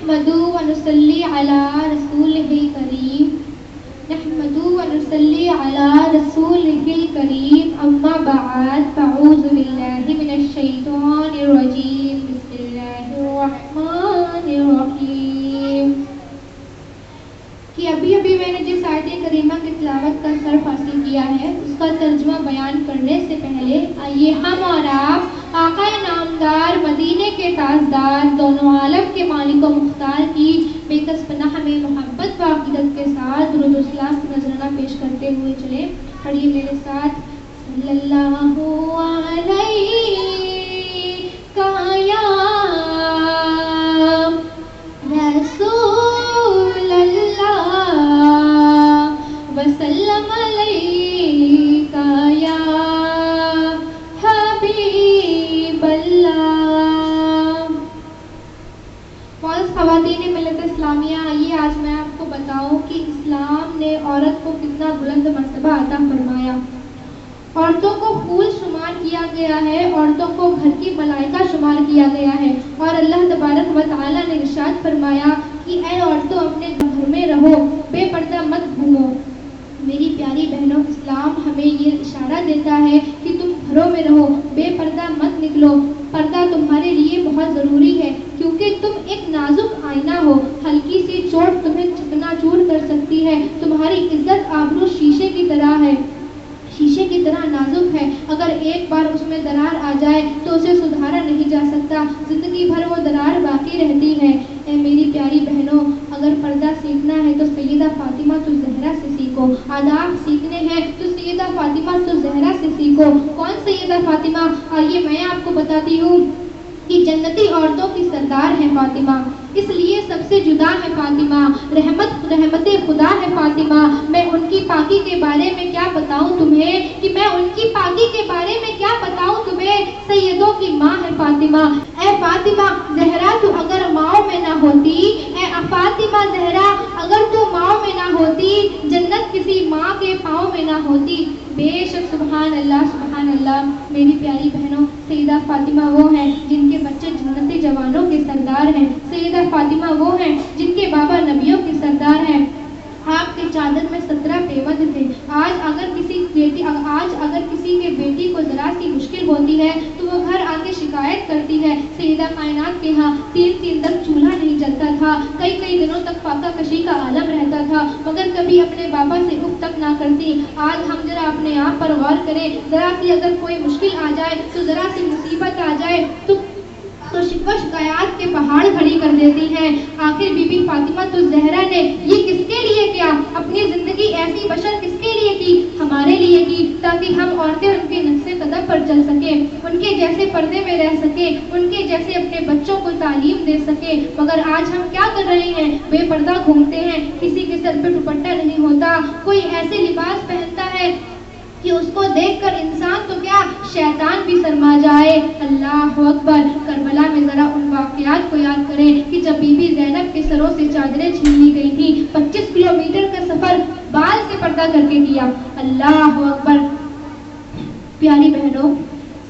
نحمدو و نصلی علی رسولہ الکریم نحمدو و نصلی علی رسولہ الکریم اما بعد فاعوذ باللہ من الشیطان الرجیم بسم اللہ الرحمن الرحیم کہ ابھی میں نے جس آیت کریمہ کی تلاوت کا شرف حاصل کیا ہے اس کا ترجمہ بیان کرنے سے پہلے آئیے ہم اور آپ آقا نامدار مدینے کے تاجدار دونوں عالم کے مالک و مختار کی بے کس پناہ میں محبت و عقیدت کے ساتھ درود و سلام کی نذرانہ پیش کرتے ہوئے چلے پڑھیے میرے ساتھ صلی اللہ علیہ یا رسول اللہ وسلم علیکہ یا حبیب اللہ۔ معزز خواتین ملت اسلامیہ، آئیے آج میں آپ کو بتاؤں کہ اسلام نے عورت کو کتنا بلند مرتبہ عطا فرمایا۔ عورتوں کو پھول شمار کیا گیا ہے، عورتوں کو گھر کی ملائکہ شمار کیا گیا ہے، اور اللہ تبارک و تعالیٰ نے ارشاد فرمایا کہ اے عورتوں اپنے گھر میں رہو، بے پردہ مت گھومو۔ میری پیاری بہنوں، اسلام ہمیں یہ اشارہ دیتا ہے کہ تم گھروں میں رہو، بے پردہ مت نکلو۔ پردہ تمہارے لیے بہت ضروری ہے کیونکہ تم ایک نازک آئینہ ہو، ہلکی سی چوٹ تمہیں چکنا چور کر سکتی ہے۔ تمہاری عزت آبرو شیشے کی طرح ہے، شیشے کی طرح نازک ہے، اگر ایک بار اس میں درار آ جائے تو اسے سدھارا نہیں جا سکتا، زندگی بھر وہ درار باقی رہتی ہے۔ اے میری پیاری بہنوں، اگر پردہ سیکھنا ہے تو سیدہ فاطمہ الزہرا سے سیکھو، آداب سیکھنے ہیں تو سیدہ فاطمہ الزہرا سے سیکھو۔ کون سیدہ فاطمہ؟ آئیے میں آپ کو بتاتی ہوں کہ جنتی عورتوں کی سردار ہے فاطمہ، اس لیے سب سے جدا ہے فاطمہ، رحمت خدا ہے فاطمہ۔ میں ان کی پاکی کے بارے میں کیا بتاؤں تمہیں، کہ میں ان کی پاکی کے بارے میں کیا بتاؤں تمہیں، سیدوں کی ماں ہے فاطمہ۔ اے فاطمہ زہرا تو اگر ماؤں میں نہ ہوتی، اے فاطمہ زہرا اگر تو ماؤں میں نہ ہوتی، جنت کسی ماں کے پاؤں میں نہ ہوتی۔ بے شک سبحان اللہ سبحان اللہ۔ میری پیاری بہنوں، سیدہ فاطمہ وہ ہیں جن کے بچے جنتی جوانوں کے سردار ہیں، سیدہ فاطمہ وہ ہیں جن کے بابا نبیوں کے سردار ہیں۔ آپ کے چادر میں 17 پیوند تھے۔ آج اگر کسی کے بیٹی کو ذرا سی مشکل ہوتی ہے تو وہ گھر آ کے شکایت کرتی ہے۔ سیدہ کائنات کے ہاں 3 دن تک چولہا نہیں جلتا تھا، کئی دنوں تک فاقہ کشی کا عالم رہتا تھا، مگر کبھی اپنے بابا سے اف تک نہ کرتی۔ آج ہم ذرا اپنے آپ پر غور کریں، ذرا سی اگر کوئی مشکل آ جائے تو ذرا سی مصیبت آ جائے تو شکوہ شکایات کے پہاڑ کھڑی کر دیتی ہیں۔ آخر بی بی فاطمہ الزہرا نے یہ کس کے لیے کیا؟ اپنی زندگی ایسی بشر کس کے لیے کی؟ ہمارے لیے کی، تاکہ ہم عورتیں ان کے نقش قدم پر چل سکیں، ان کے جیسے پردے میں رہ سکیں، ان کے جیسے اپنے بچوں کو تعلیم دے سکیں۔ مگر آج ہم کیا کر رہے ہیں؟ بے پردہ گھومتے ہیں، کسی کے سر پہ دوپٹہ نہیں ہوتا، کوئی ایسے لباس پہنتا ہے کہ اس کو دیکھ کر انسان تو کیا شیطان بھی شرما جائے۔ اللہ اکبر۔ کربلا میں ذرا ان واقعات کو یاد کریں کہ جب بی بی زینب کے سروں سے چادریں چھین لی گئی تھی، 25 کلومیٹر کا سفر بال سے پردہ کر کے کیا۔ اللہ اکبر۔ پیاری بہنوں،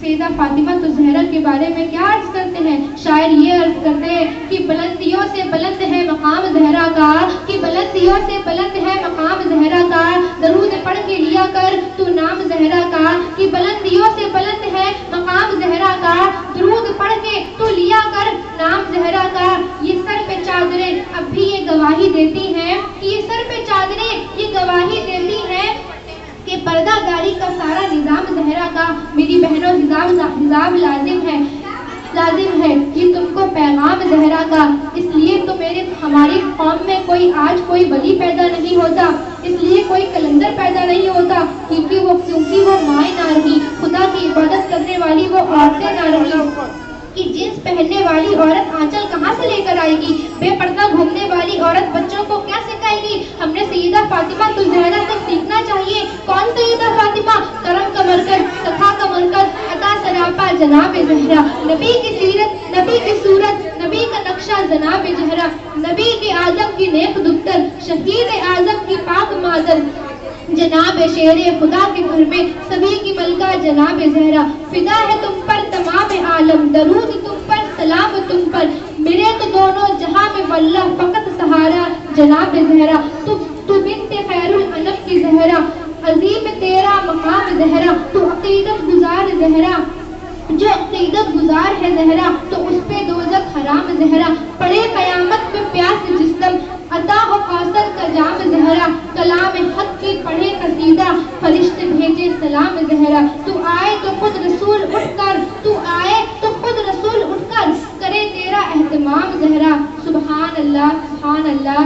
سیدہ فاطمہ الزہرا کے بارے میں کیا عرض کرتے ہیں؟ شاعر یہ عرض کرتے ہیں کہ بلندیوں سے بلند ہے مقام زہرا کا، کہ بلندیوں سے بلند ہے مقام زہرا کا، درود پڑھ کے لیا کر تو نام زہرا کا، کہ بلندیوں سے بلند ہے مقام زہرا کا، درود پڑھ کے تو لیا کر نام زہرا کا۔ یہ سر پہ چادریں اب بھی یہ گواہی دیتی ہیں، کہ یہ سر پہ چادریں یہ گواہی دیتی ہیں کہ پردہ داری کا سارا نظام زہرا کا۔ میری بہنوں، حجاب لازم ہے، یہ تم کو پیغام زہرا کا۔ اس لیے تو ہماری قوم میں آج کوئی ولی پیدا نہیں ہوتا، اس لیے کوئی کلندر پیدا نہیں ہوتا، کیونکہ وہ مائیں نہ رہی، خدا کی عبادت کرنے والی وہ عورتیں نہ رہی۔ کہ جینس پہننے والی عورت آنچل کہاں سے لے کر آئے گی؟ بے پردہ گھومنے والی عورت بچوں کو کیا سکھائے گی؟ ہم نے سیدہ فاطمہ الزہرا سے سیکھنا چاہیے۔ کون سیدہ فاطمہ؟ کرم کا مرکز، سخا کا مرکز، عطا سراپا جناب زہرا، نبی کی سیرت، نبی کی صورت، نبی کا نقشہ جناب زہرا، نبی کے اعظم کی نیک دختر، شہید اعظم کی پاک مادر، جناب شیر خدا کے گھر میں سبھی کی ملکہ جناب زہرا۔ فدا ہے تم پر تمام عالم، درود تم پر، سلام تم پر، میرے تو دونوں جہاں میں واللہ जनाब ज़हरा, तू बिन्त खैरुल अनम की ज़हरा, अजीम तेरा मकाम ज़हरा, तू अकीदत गुजार ज़हरा, जो अकीदत गुजार है ज़हरा तो उस पे दोज़ख हराम ज़हरा, पड़े क़यामत में प्यास जिस्म, अता हो कौसर का जाम ज़हरा, कलाम हक की पढ़े कसीदा, फरिश्ते भेजे सलाम ज़हरा, तू आए तो खुद रसूल उठकर, तू आए तो खुद रसूल उठकर करे तेरा एहतमाम ज़हरा। सुभान अल्लाह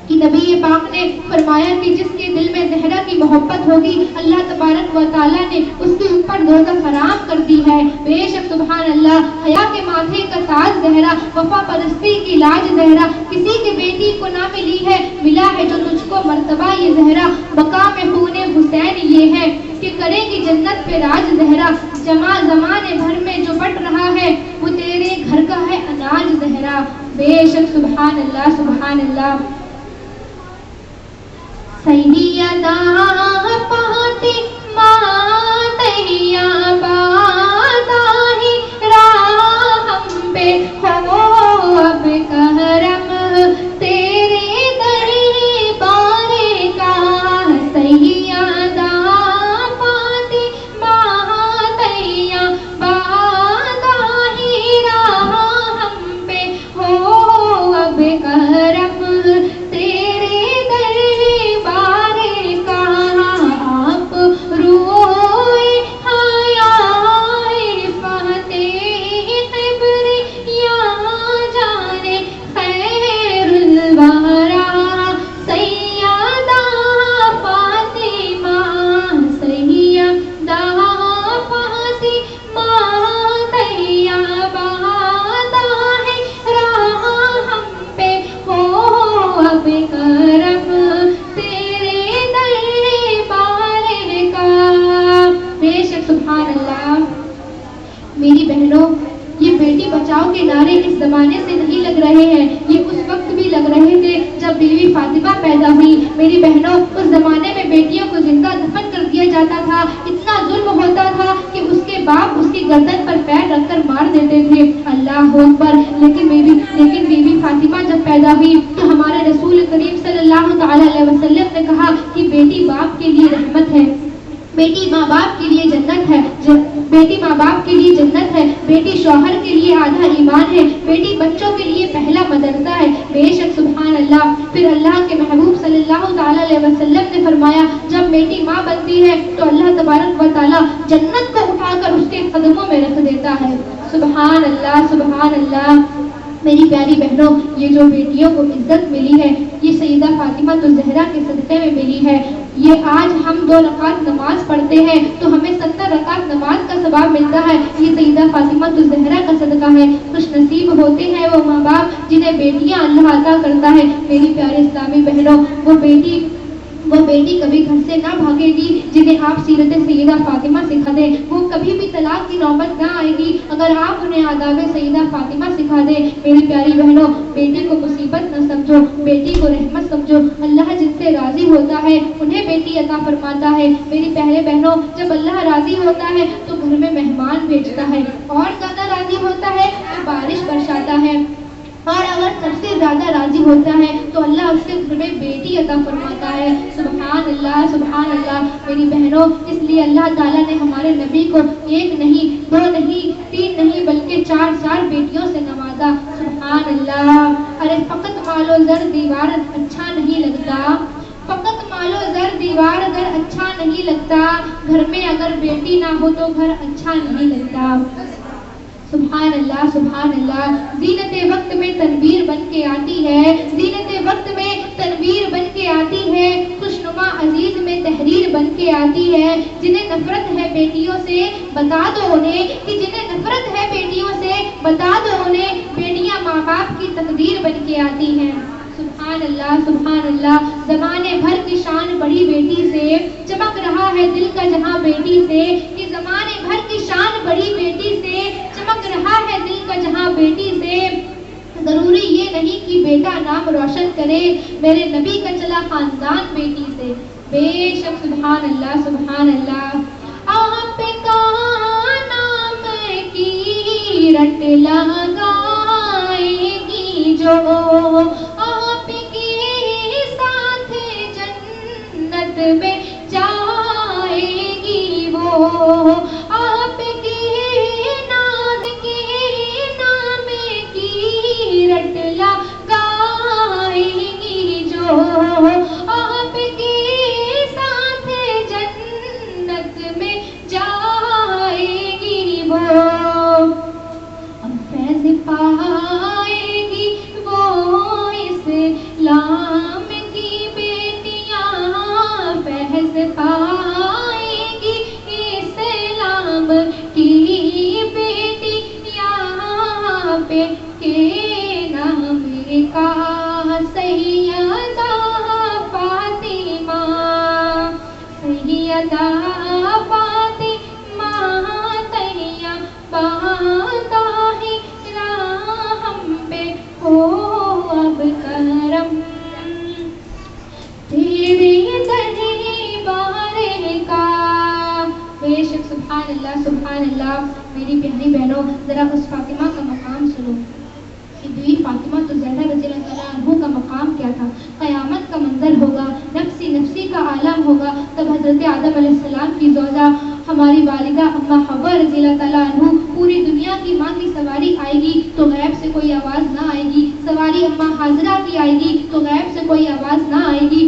कि नबी पाक ने फरमाया कि जिसके दिल में ज़हरा की मोहब्बत होगी अल्लाह तबारक व तआला ने उसके ऊपर दोज़ख हराम कर दी है। बेशक सुभान अल्लाह, हया के माथे का ताज ज़हरा, वफा परस्ती की लाज ज़हरा, किसी की बेटी को ना मिली है, मिला है जो तुझको मर्तबा ये ज़हरा, बका में खूने हुसैन ये है कि करेगी जन्नत पे राज ज़हरा, ज़माने भर में जो बट रहा है वो तेरे घर का है अनाज ज़हरा। बेशक सुभान अल्लाह। सैयदा फातिमा तैयबा दाही राह पे हो अब करम तेरे दरबार का, सैयदा फातिमा तैयबा दाही राह पे हो अब करम मेरी बहनों, ये बेटी बचाओ के नारे इस जमाने से नहीं लग रहे हैं, ये उस वक्त भी लग रहे थे जब बीवी फातिमा पैदा हुई। मेरी बहनों, उस जमाने में बेटियों को जिंदा दफन कर दिया जाता था, इतना जुल्म होता था कि उसके बाप उसकी गर्दन पर पैर रखकर मार देते थे। अल्लाह अकबर। लेकिन बीवी फातिमा जब पैदा हुई तो हमारे रसूल करीम सल्लल्लाहु अलैहि वसल्लम ने कहा कि बेटी बाप के लिए रहमत है, बेटी माँ बाप के लिए जन्नत है, बेटी माँ बाप के लिए जन्नत है, बेटी शौहर के लिए आधा ईमान है, बेटी बच्चों के लिए पहला मदरसा है। बेशक सुभान अल्लाह। फिर अल्लाह के महबूब सल्लल्लाहु अलैहि वसल्लम ने फरमाया, जब बेटी माँ बनती है तो अल्लाह तबारक व तआला जन्नत को उठाकर उसके कदमों में रख देता है। सुभान अल्लाह। मेरी प्यारी बहनों, ये जो बेटियों को इज्जत मिली है ये सईदा फातिमा तो ज़हरा के सदक़े में मिली है। ये आज हम 2 रकात नमाज पढ़ते हैं तो हमें 70 रकात नमाज का सवाब मिलता है, ये सईदा फातिमा तो ज़हरा का सदका है। खुश नसीब होते हैं वो माँ बाप जिन्हें बेटियाँ अल्लाह अता करता है। मेरी प्यारे इस्लामी बहनों, वो बेटी कभी घर से ना भागेगी जिन्हें आप सीरत सैयदा फातिमा सिखा दें, वो कभी भी तलाक की नौबत ना आएगी अगर आप उन्हें आदाब सैयदा फातिमा सिखा दें। मेरी प्यारी बहनों, बेटी को मुसीबत न समझो, बेटी को रहमत समझो। अल्लाह जिनसे राजी होता है उन्हें बेटी अता फरमाता है। मेरी प्यारे बहनों, जब अल्लाह राजी होता है तो घर में मेहमान भेजता है, और ज्यादा राजी होता है तो बारिश बरसाता है, और अगर सबसे ज्यादा राजी होता है तो अल्लाह उसके घर में बेटी अता फरमाता है। सुभान अल्लाह। मेरी बहनों, इसलिए अल्लाह ताला ने हमारे नबी को 1 नहीं 2 नहीं 3 नहीं बल्कि 4 बेटियों से नवाजा। सुभान अल्लाह। अरे फकत मालो जर दीवार अच्छा नहीं लगता, फकत मालो जर दीवार अगर अच्छा नहीं लगता, घर में अगर बेटी ना हो तो घर अच्छा नहीं लगता। सुभान अल्लाह। ज़ीनते वक्त में तनवीर बन के आती है, ज़ीनते वक्त में तनवीर बन के आती है, खुशनुमा अजीज में तहरीर बन के आती है। जिन्हें नफरत है बेटियों से बता दो उन्हें, कि जिन्हें नफरत है बेटियों से बता दो उन्हें, बेटियां माँ बाप की तकदीर बन के आती हैं। सुभान अल्लाह। ज़माने भर की शान बड़ी बेटी से, चमक रहा है दिल का जहां बेटी से, कि ज़माने भर की शान बड़ी बेटी से, चमक रहा है दिल का जहां बेटी से। जरूरी ये नहीं कि बेटा नाम रोशन करे, मेरे नबी का चला खानदान बेटी से। बेशक सुभान अल्लाह। आपका नाम की रट लगाएगी जो, आपके फातिमा तो ज़हरा रज़ी अल्लाह तआला अन्हा का मकाम क्या था। क़यामत का मंजर होगा, नफ्सी नफ्सी का आलम होगा, तब हज़रत आदम अलैहिस्सलाम की ज़ौजा हमारी वालिदा अम्मा हव्वा रज़ी अल्लाह तआला अन्हा पूरी दुनिया की माँ की सवारी आएगी तो गैब से कोई आवाज़ ना आएगी। सवारी अम्मा हाजरा की आएगी तो गैब से कोई आवाज़ ना आएगी।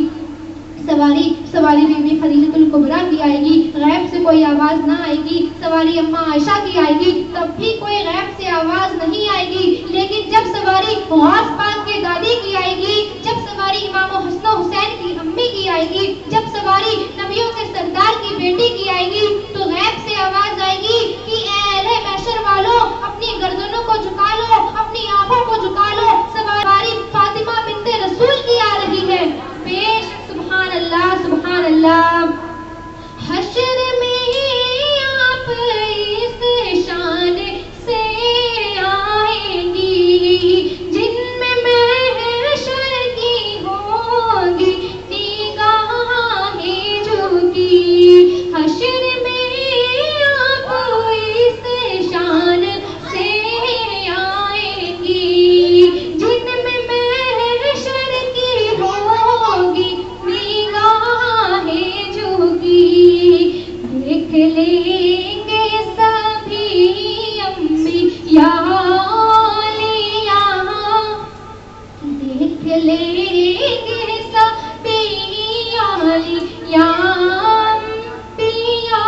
सवारी बीबी खदीजतुल कुबरा की आएगी, गैब से कोई आवाज़ ना आएगी। सवारी अम्मा आयशा की आएगी, तब भी कोई गैब से आवाज़ नहीं आएगी। लेकिन जब सवारी गौस पाक के दादी की आएगी, जब सवारी इमाम हसन हुसैन की अम्मी की आएगी, जब सवारी नबियों के सरदार की बेटी की आएगी, तो गैब से आवाज़ आएगी कि ऐ अहले महशर वालों, अपनी गर्दनों को झुका लो, अपनी आंखों को झुका लो, सवारी फातिमा बिन्ते रसूल की आ रही है। पेश सुभान अल्लाह, सुभान अल्लाह। हश्र में आप इस शान से आएंगी, जिनमें महशर की होंगी निगाहें झुकी। हश्र में आप इस शान से आएंगी, जिनमें महशर की होंगी निगाहें झुकी। देख लेंगे सभी अम्बिया लिया, देख लेंगे सभी लिया पिया,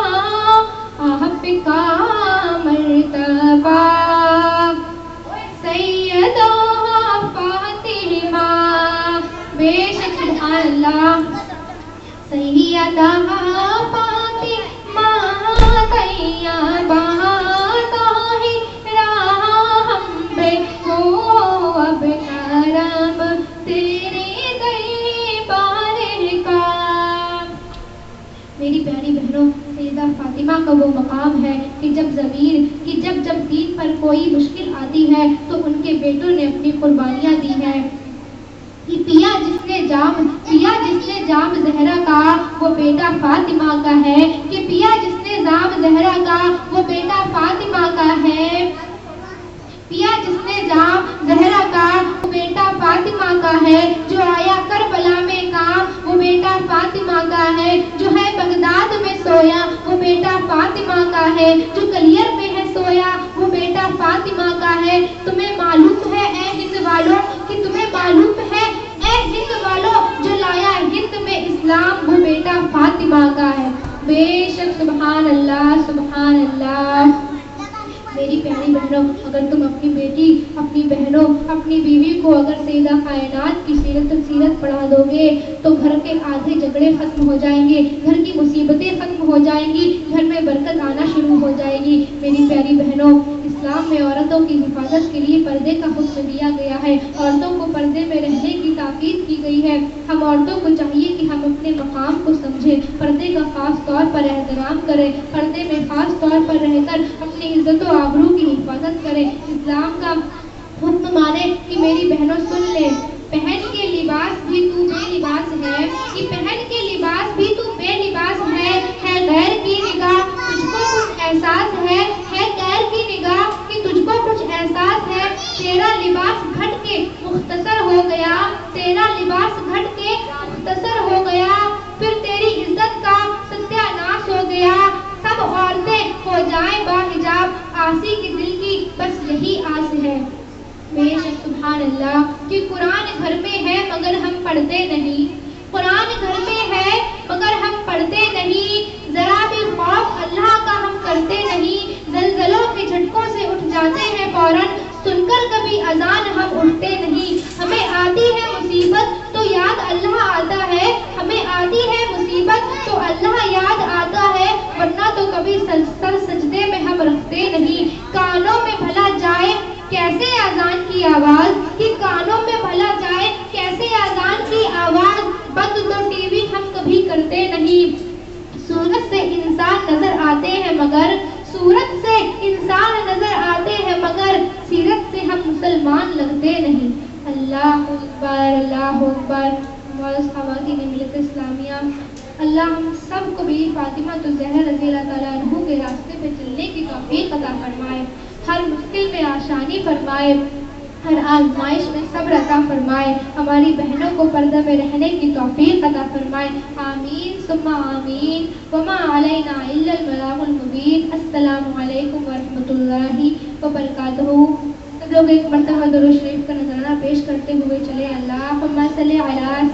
आपका मर्तबा सैयदा फातिमा। बेशक सुभान अल्लाह। सैयदा फातिमा तैयबा ताहिरा, हम पे हो अब करम तेरे दरबार का। मेरी प्यारी बहनों, सैयदा फातिमा का वो मकाम है कि जब दीन पर कोई मुश्किल आती है तो उनके बेटों ने अपनी कुर्बानियाँ दी हैं। कि पिया जिसने जाम ज़हरा का वो बेटा फातिमा का है, कि पिया जिसने जाम ज़हरा का वो बेटा फातिमा का है। पिया जिसने जाम ज़हरा का वो बेटा फातिमा का है। जो आया करबला में काम वो बेटा फातिमा का है। जो है बगदाद में सोया वो बेटा फातिमा का है। जो कलियर में है सोया वो बेटा फातिमा का है। तुम्हें मालूम है ऐ हिंद वालों, कि तुम्हें मालूम है ऐ हिंद वालों, जो लाया हिंद में इस्लाम वो बेटा फातिमा का है। बेशक सुभान अल्लाह, सुभान अल्लाह। मेरी प्यारी बहनों, अगर तुम अपनी बेटी, अपनी बहनों, अपनी बीवी को अगर सैयदा कायनात की सीरत पढ़ा दोगे तो घर के आधे झगड़े खत्म हो जाएंगे, घर की मुसीबतें खत्म हो जाएंगी, घर में बरकत आना शुरू हो जाएगी। मेरी प्यारी बहनों, इस्लाम में औरतों की हिफाजत के लिए पर्दे का हुक्म दिया गया है। औरतों को पर्दे में रहने की ताकीद की गई है। हम औरतों को चाहिए कि हम अपने मकाम को समझें, पर्दे का खास तौर पर एहतराम करें, पर्दे में खास तौर पर रहकर अपनी इज्जत और आबरू की हिफाजत करें। इस्लाम का हुक्म माने कि मेरी बहनों सुन ले, पहन के लिबास भी तू बेलिबास है, कि पहन के लिबास भी तू बेलिबास है गैर की निगाह तुझको कुछ एहसास है गैर की निगाह कि तुझको कुछ एहसास है। तेरा लिबास घट के मुख्तसर हो गया, तेरा लिबास घट के मुख्तसर हो गया, फिर तेरी इज्जत का सत्यानाश हो गया। सब औरतें हो जाए बाहिजाब, आसी की दिल की बस यही आस है। बेशक सुभान अल्लाह। कि कुरान घर में है मगर हम पढ़ते नहीं, कुरान घर में है मगर हम पढ़ते नहीं, जरा भी खौफ अल्लाह का हम करते नहीं। जलजलों के झटकों से उठ जाते हैं फौरन, सुनकर कभी अजान हम उठते नहीं। हमें आती है मुसीबत तो याद अल्लाह आता है, हमें आती है मुसीबत तो अल्लाह याद आता है, वरना तो कभी सर सजदे में हम रखते नहीं। कानों में भला जाए कैसे अजान की आवाज़, कि कानों में भला जाए कैसे अजान की आवाज़, बंद तो टीवी हम कभी करते नहीं। सूरत से इंसान नजर आते हैं मगर, सूरत से इंसान नजर आते हैं मगर, सीरत से हम मुसलमान लगते नहीं। अल्लाह अकबर, अल्लाह अकबर। ख़वातीन मिल्लत इस्लामिया, अल्लाह हम सब को भी फातिमा तो ज़हरा रज़ी अल्लाह तआला अन्हा के रास्ते पे चलने की तौफीक अता फरमाए, हर मुश्किल में आसानी फरमाए। ہر آزمائش میں صبر عطا فرمائے، ہماری بہنوں کو پردہ میں رہنے کی توفیق عطا فرمائے، آمین ثم آمین، وما علینا الا البلاغ المبین۔ السلام علیکم ورحمۃ اللہ وبرکاتہ۔ سب لوگ ایک مرتبہ درود شریف کا نذرانہ پیش کرتے ہوئے چلے، اللہم صلی علی